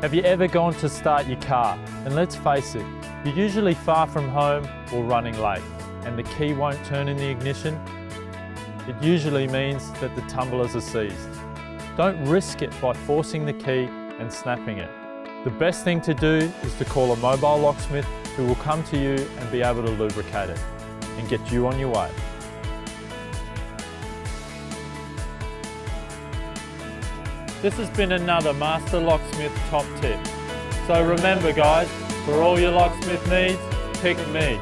Have you ever gone to start your car? And let's face it, you're usually far from home or running late, and the key won't turn in the ignition? It usually means that the tumblers are seized. Don't risk it by forcing the key and snapping it. The best thing to do is to call a mobile locksmith who will come to you and be able to lubricate it and get you on your way. This has been another Master Locksmith top tip. So remember guys, for all your locksmith needs, pick me.